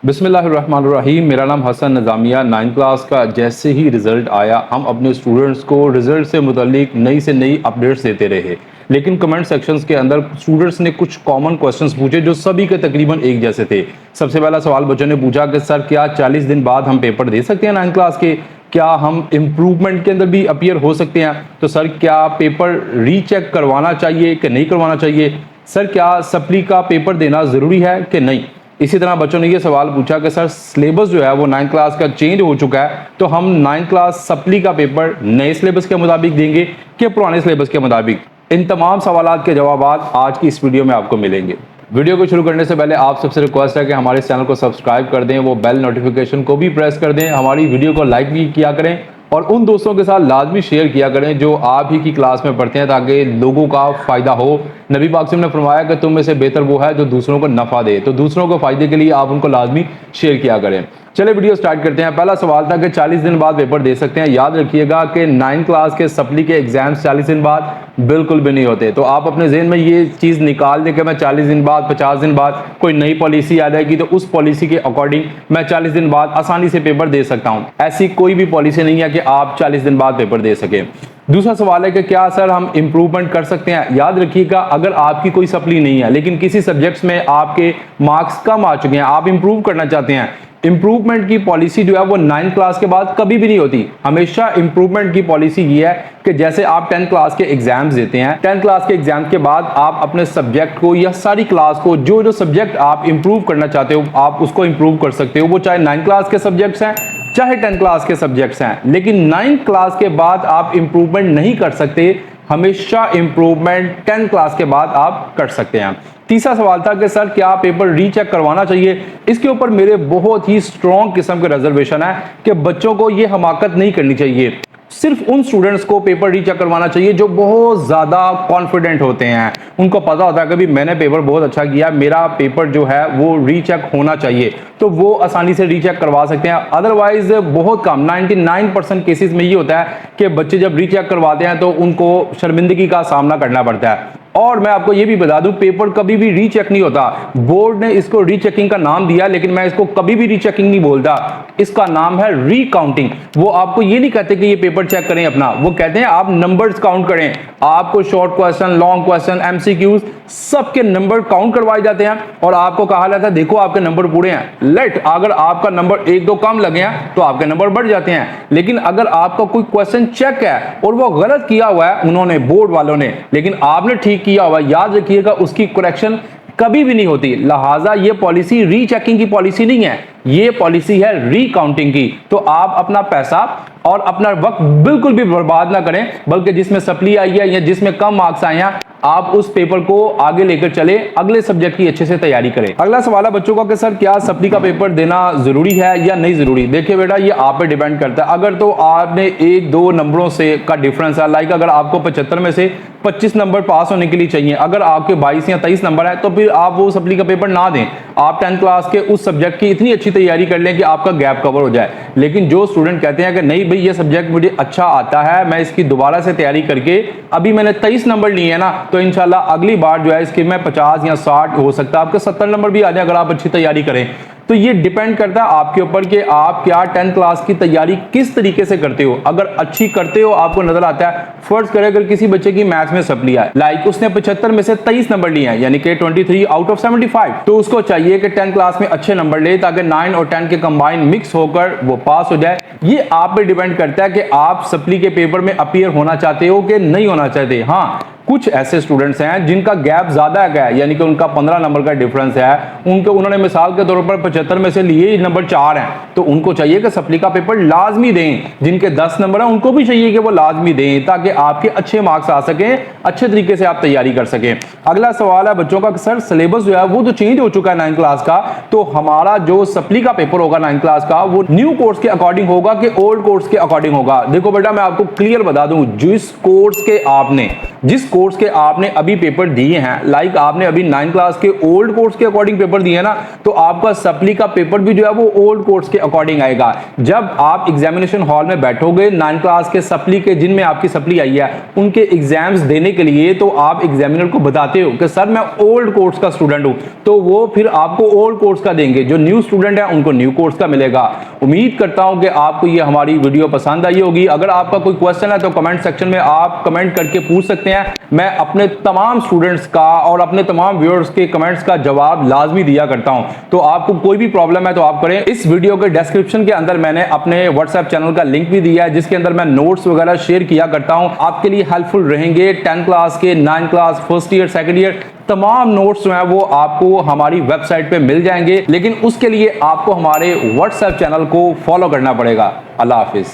बिस्मिल्लाहिर्रहमानिर्रहीम। मेरा नाम हसन नज़ामिया। 9th क्लास का जैसे ही रिज़ल्ट आया, हम अपने स्टूडेंट्स को रिज़ल्ट से मुतालिक नई से नई अपडेट्स देते रहे, लेकिन कमेंट सेक्शंस के अंदर स्टूडेंट्स ने कुछ कॉमन क्वेश्चंस पूछे जो सभी के तकरीबन एक जैसे थे। सबसे पहला सवाल बच्चों ने पूछा कि सर क्या 40 दिन बाद हम पेपर दे सकते हैं 9th क्लास के? क्या हम इम्प्रूवमेंट के अंदर भी अपीयर हो सकते हैं? तो सर क्या पेपर रीचेक करवाना चाहिए कि नहीं करवाना चाहिए? सर क्या सप्ली का पेपर देना ज़रूरी है कि नहीं? इसी तरह बच्चों ने ये सवाल पूछा कि सर सिलेबस जो है वो 9th क्लास का चेंज हो चुका है, तो हम 9th क्लास सप्ली का पेपर नए सिलेबस के मुताबिक देंगे कि पुराने सिलेबस के मुताबिक? इन तमाम सवालात के जवाब आज की इस वीडियो में आपको मिलेंगे। वीडियो को शुरू करने से पहले आप सबसे रिक्वेस्ट है कि हमारे इस चैनल को सब्सक्राइब कर दें, वो बेल नोटिफिकेशन को भी प्रेस कर दें, हमारी वीडियो को लाइक भी किया करें और उन दोस्तों के साथ लाजमी शेयर किया करें जो आप ही की क्लास में पढ़ते हैं, ताकि लोगों का फ़ायदा हो। नबी पाक ने फरमाया कि तुम में से बेहतर वो है जो दूसरों को नफ़ा दे, तो दूसरों को फ़ायदे के लिए आप उनको लाजमी शेयर किया करें। चलिए वीडियो स्टार्ट करते हैं। पहला सवाल था कि 40 दिन बाद पेपर दे सकते हैं। याद रखिएगा कि 9th क्लास के सप्ली के एग्जाम्स 40 दिन बाद बिल्कुल भी नहीं होते। तो आप अपने जहन में ये चीज़ निकाल दें कि मैं 40 दिन बाद, 50 दिन बाद कोई नई पॉलिसी आ जाएगी तो उस पॉलिसी के अकॉर्डिंग मैं 40 दिन बाद आसानी से पेपर दे सकता हूँ। ऐसी कोई भी पॉलिसी नहीं है कि आप 40 दिन बाद पेपर दे सकें। दूसरा सवाल है कि क्या सर हम इम्प्रूवमेंट कर सकते हैं? याद रखिएगा, अगर आपकी कोई सप्ली नहीं है लेकिन किसी सब्जेक्ट्स में आपके मार्क्स कम आ चुके हैं, आप इम्प्रूव करना चाहते हैं, इंप्रूवमेंट की पॉलिसी जो है वो 9th क्लास के बाद कभी भी नहीं होती। हमेशा इंप्रूवमेंट की पॉलिसी ये है कि जैसे आप 10th क्लास के एग्जाम्स देते हैं, 10th क्लास के एग्जाम के बाद आप अपने सब्जेक्ट को या सारी क्लास को जो सब्जेक्ट आप इंप्रूव करना चाहते हो आप उसको इंप्रूव कर सकते हो। वो चाहे 9th क्लास के सब्जेक्ट्स हैं चाहे 10th क्लास के सब्जेक्ट्स हैं, लेकिन 9th क्लास के बाद आप इंप्रूवमेंट नहीं कर सकते। हमेशा इंप्रूवमेंट 10th क्लास के बाद आप कर सकते हैं। तीसरा सवाल था कि सर क्या पेपर रीचेक करवाना चाहिए? इसके ऊपर मेरे बहुत ही स्ट्रॉन्ग किस्म के रिजर्वेशन है कि बच्चों को ये हमाकत नहीं करनी चाहिए। सिर्फ उन स्टूडेंट्स को पेपर रीचेक करवाना चाहिए जो बहुत ज़्यादा कॉन्फिडेंट होते हैं, उनको पता होता है कि भी मैंने पेपर बहुत अच्छा किया, मेरा पेपर जो है वो रीचेक होना चाहिए, तो वो आसानी से रीचेक करवा सकते हैं। अदरवाइज बहुत कम 99% केसेस में ये होता है कि बच्चे जब रीचेक करवाते हैं तो उनको शर्मिंदगी का सामना करना पड़ता है। और मैं आपको ये भी बता दूं, पेपर कभी भी रीचेक नहीं होता। बोर्ड ने इसको रीचेकिंग का नाम दिया, लेकिन मैं इसको कभी भी रीचेकिंग नहीं बोलता, इसका नाम है रीकाउंटिंग। वो आपको ये नहीं कहते कि ये पेपर चेक करें अपना, वो कहते हैं आप नंबर्स काउंट करें। आपको short question, long question, MCQs सबके नंबर काउंट करवाए जाते हैं और आपको कहा जाता है देखो आपके नंबर पूरे हैं। लेट अगर आपका नंबर 1-2 कम लगे हैं तो आपके नंबर बढ़ जाते हैं, लेकिन अगर आपका कोई क्वेश्चन चेक है और वो गलत किया हुआ है उन्होंने, बोर्ड वालों ने, लेकिन आपने ठीक किया हुआ, याद रखिएगा उसकी करेक्शन कभी भी नहीं होती। लिहाजा ये पॉलिसी रीचेकिंग की पॉलिसी नहीं है, ये पॉलिसी है रीकाउंटिंग की। तो आप अपना पैसा और अपना वक्त बिल्कुल भी बर्बाद ना करें, बल्कि जिसमें सप्ली आई है या जिसमें कम मार्क्स आए हैं आप उस पेपर को आगे लेकर चले, अगले सब्जेक्ट की अच्छे से तैयारी करें। अगला सवाल है बच्चों का कि सर क्या सप्ली का पेपर देना जरूरी है या नहीं जरूरी? देखिए बेटा, ये आप पे डिपेंड करता है। अगर तो आपने 1-2 नंबरों से का डिफरेंस है, लाइक अगर आपको 75 में से 25 नंबर पास होने के लिए चाहिए, अगर आपके 22 या 23 नंबर है तो फिर आप वो सप्ली का पेपर ना दें। आप 10th क्लास के उस सब्जेक्ट की इतनी अच्छी तैयारी कर लें कि आपका गैप कवर हो जाए। लेकिन जो स्टूडेंट कहते हैं कि नहीं भाई ये सब्जेक्ट मुझे अच्छा आता है, मैं इसकी दोबारा से तैयारी करके, अभी मैंने 23 नंबर लिए हैं ना, तो इंशाल्लाह अगली बार जो है इसके मैं 50 या 60 हो सकता है आपके 70 नंबर भी आ जाए अगर आप अच्छी तैयारी करें। तो ये डिपेंड करता है आपके ऊपर कि आप क्या 10th क्लास की तैयारी किस तरीके से करते हो। अगर अच्छी करते हो, आपको नजर आता है, फर्ज करें अगर किसी बच्चे की मैथ्स में सप्ली है, लाइक उसने 75 में से 23 नंबर लिए हैं, यानी कि 23 आउट ऑफ 75, तो उसको चाहिए कि 10th क्लास में अच्छे नंबर ले ताकि 9 और 10 के कंबाइन मिक्स होकर वो पास हो जाए। ये आप पे डिपेंड करता है कि आप सप्ली के पेपर में अपीयर होना चाहते हो कि नहीं होना चाहते। हाँ, कुछ ऐसे स्टूडेंट्स हैं जिनका गैप ज्यादा है, यानी कि उनका 15 नंबर का डिफरेंस है, उन्होंने मिसाल के तौर पर 75 में से लिए नंबर 4 हैं, तो उनको चाहिए कि सप्ली का पेपर लाजमी दें। जिनके 10 नंबर हैं उनको भी चाहिए कि वो लाजमी दें ताकि आपके अच्छे मार्क्स आ सकें, अच्छे तरीके से आप तैयारी कर सकें। अगला सवाल है बच्चों का, सर सिलेबस जो है वो तो चेंज हो चुका है 9th क्लास का, तो हमारा जो सप्ली का पेपर होगा 9th क्लास का वो न्यू कोर्स के अकॉर्डिंग होगा कि ओल्ड कोर्स के अकॉर्डिंग होगा? देखो बेटा, मैं आपको क्लियर बता दूं, जिस कोर्स कोर्स के आपने अभी पेपर दिए हैं, लाइक आपने अभी 9 क्लास के ओल्ड कोर्स के अकॉर्डिंग पेपर दिए ना, तो आपका सप्ली का पेपर भी जो है वो ओल्ड कोर्स के अकॉर्डिंग आएगा। जब आप एग्जामिनेशन हॉल में बैठोगे 9 क्लास के सप्ली के, जिनमें आपकी सप्ली आई है, उनके एग्जाम्स देने के लिए, तो आप एग्जामिनर को बताते हो कि सर मैं ओल्ड कोर्स का स्टूडेंट हूं, तो वो फिर आपको ओल्ड कोर्स का देंगे। जो न्यू स्टूडेंट है उनको न्यू कोर्स का मिलेगा। उम्मीद करता हूं कि आपको ये हमारी वीडियो पसंद आई होगी। अगर आपका कोई क्वेश्चन है तो कमेंट सेक्शन में आप कमेंट करके पूछ सकते हैं। मैं अपने तमाम स्टूडेंट्स का और अपने तमाम व्यूअर्स के कमेंट्स का जवाब लाजमी दिया करता हूं। तो आपको कोई भी प्रॉब्लम है तो आप करें। इस वीडियो के डिस्क्रिप्शन के अंदर मैंने अपने व्हाट्सएप चैनल का लिंक भी दिया है, जिसके अंदर मैं नोट्स वगैरह शेयर किया करता हूं। आपके लिए हेल्पफुल रहेंगे। 10 क्लास के, 9 class, first year, second year, तमाम नोट्स जो हैं वो आपको हमारी वेबसाइट पे मिल जाएंगे, लेकिन उसके लिए आपको हमारे व्हाट्सएप चैनल को फॉलो करना पड़ेगा। अल्लाह हाफिज।